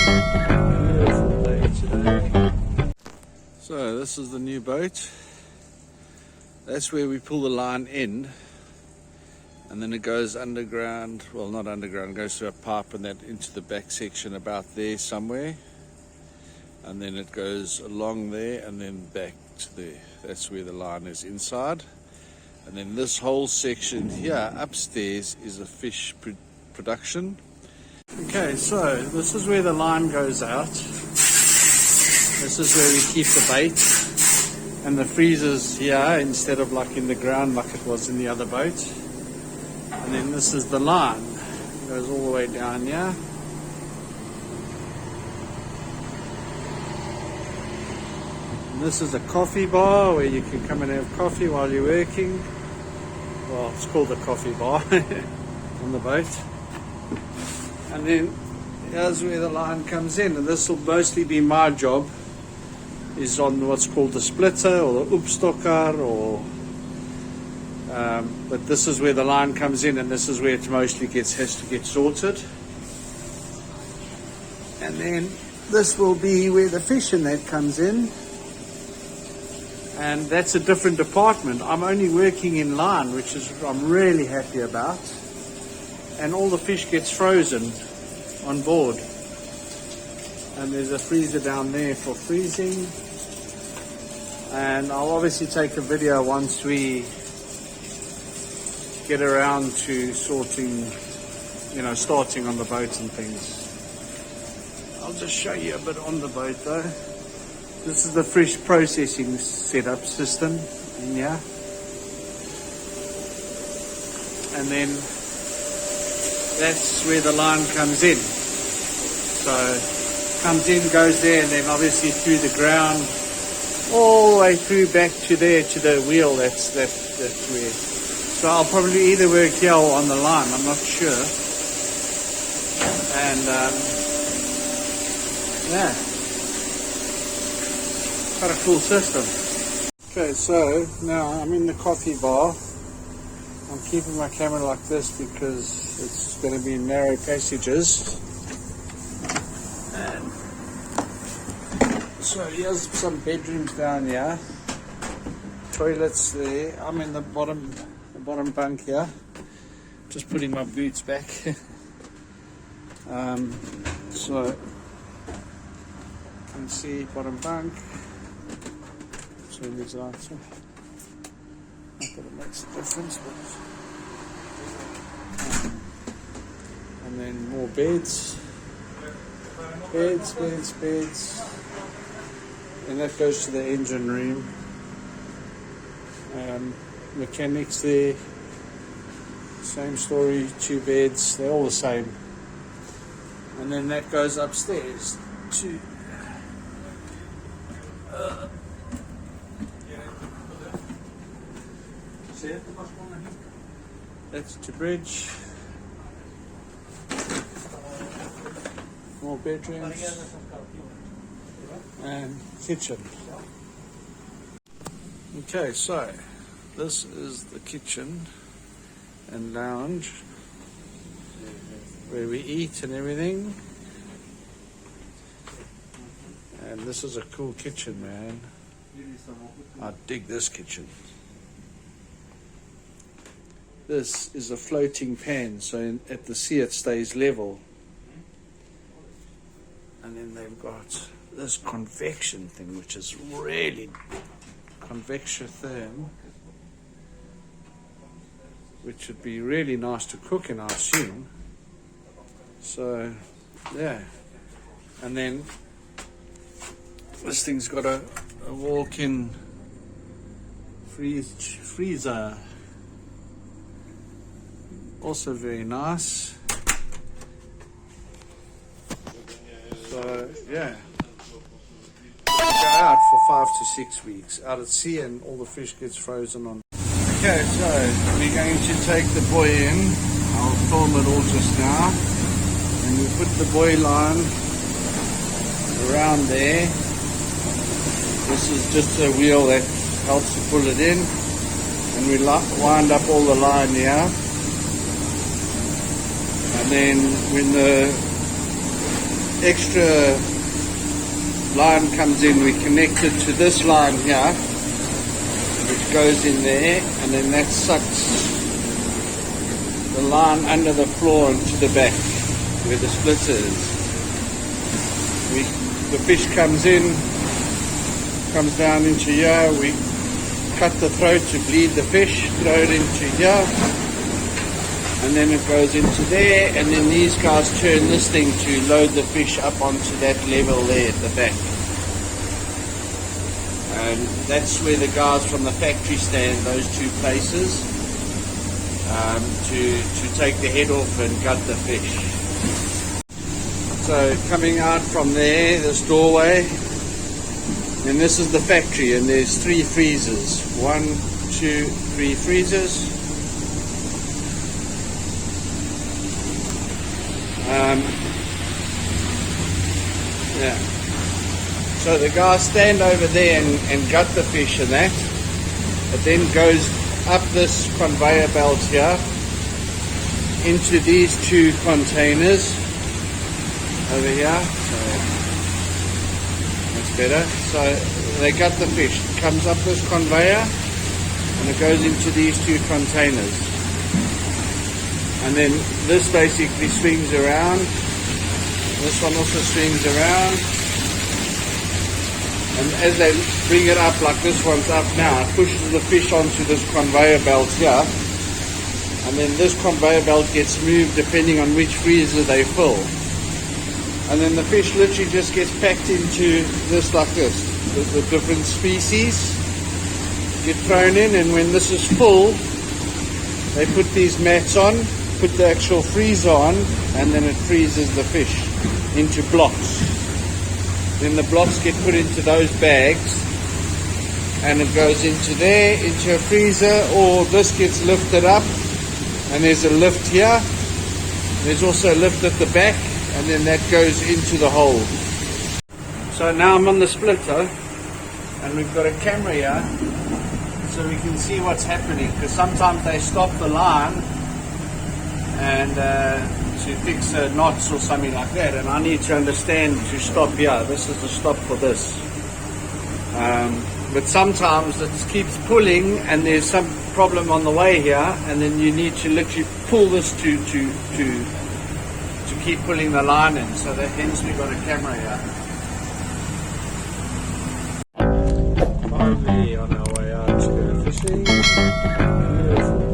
Beautiful day today. So this is the new boat. That's where we pull the line in, and then it goes underground, well not underground, it goes through a pipe and that into the back section about there somewhere, and then it goes along there and then back to there. That's where the line is inside. And then this whole section here upstairs is a fish production. Okay, so this is where the line goes out. This is where we keep the bait, and the freezer's here instead of like in the ground like it was in the other boat. And then this is the line, it goes all the way down here. And this is a coffee bar where you can come and have coffee while you're working. Well, it's called a coffee bar on the boat. And then here's where the line comes in, and this will mostly be my job, is on what's called the splitter or the opstokker, or but this is where the line comes in, and this is where it mostly has to get sorted. And then this will be where the fish and that comes in, and that's a different department. I'm only working in line, which is I'm really happy about, and all the fish gets frozen on board, and there's a freezer down there for freezing. And I'll obviously take a video once we get around to sorting, starting on the boat and things. I'll just show you a bit on the boat though. This is the fish processing setup system in here. And then that's where the line comes in. So comes in, goes there, and then obviously through the ground, all the way through back to there to the wheel. That's where. So I'll probably either work here or on the line, I'm not sure. And yeah, quite a cool system. Okay, so now I'm in the coffee bar. I'm keeping my camera like this because it's going to be narrow passages. And so here's some bedrooms down here. Toilets there. I'm in the bottom bunk here. Just putting my boots back. So you can see bottom bunk. Turn these lights off. Not that it makes a difference, but and then more beds, and that goes to the engine room. Mechanics there, same story, 2 beds, they're all the same. And then that goes upstairs to that's to bridge. More bedrooms and kitchen. Okay, so this is the kitchen and lounge where we eat and everything. And this is a cool kitchen, man. I dig this kitchen. This is a floating pan, so at the sea it stays level. And then they've got this convection thing, which is really convectotherm, which would be really nice to cook in, I assume. So, yeah. And then this thing's got a walk-in freezer. Also very nice. So, yeah. Go out for 5 to 6 weeks out at sea, and all the fish gets frozen on. Okay, so we're going to take the buoy in. I'll film it all just now. And we put the buoy line around there. This is just a wheel that helps to pull it in. And we wind up all the line here. And then when the extra line comes in, we connect it to this line here, which goes in there, and then that sucks the line under the floor into the back where the splitter is. The fish comes in, comes down into here, we cut the throat to bleed the fish, throw it into here, and then it goes into there, and then these guys turn this thing to load the fish up onto that level there at the back. And that's where the guys from the factory stand, those two places, to take the head off and gut the fish. So coming out from there, this doorway, and this is the factory, and there's 3 freezers. 1, 2, 3 freezers. Yeah. So the guys stand over there and gut the fish and that. It then goes up this conveyor belt here into these 2 containers over here. So that's better. So they gut the fish. It comes up this conveyor and it goes into these 2 containers. And then this basically swings around. This one also swings around. And as they bring it up, like this one's up now, it pushes the fish onto this conveyor belt here. And then this conveyor belt gets moved depending on which freezer they fill. And then the fish literally just gets packed into this like this. The different species get thrown in, and when this is full, they put these mats on, put the actual freezer on, and then it freezes the fish into blocks. Then the blocks get put into those bags, and it goes into there, into a freezer, or this gets lifted up, and there's a lift here. There's also a lift at the back, and then that goes into the hole. So now I'm on the splitter, and we've got a camera here, so we can see what's happening, because sometimes they stop the line and to fix knots or something like that, and I need to understand to stop here. This is the stop for this. But sometimes it keeps pulling and there's some problem on the way here, and then you need to literally pull this to keep pulling the line in. So that hence we've got a camera here. Finally on our way out to go fishing. Beautiful.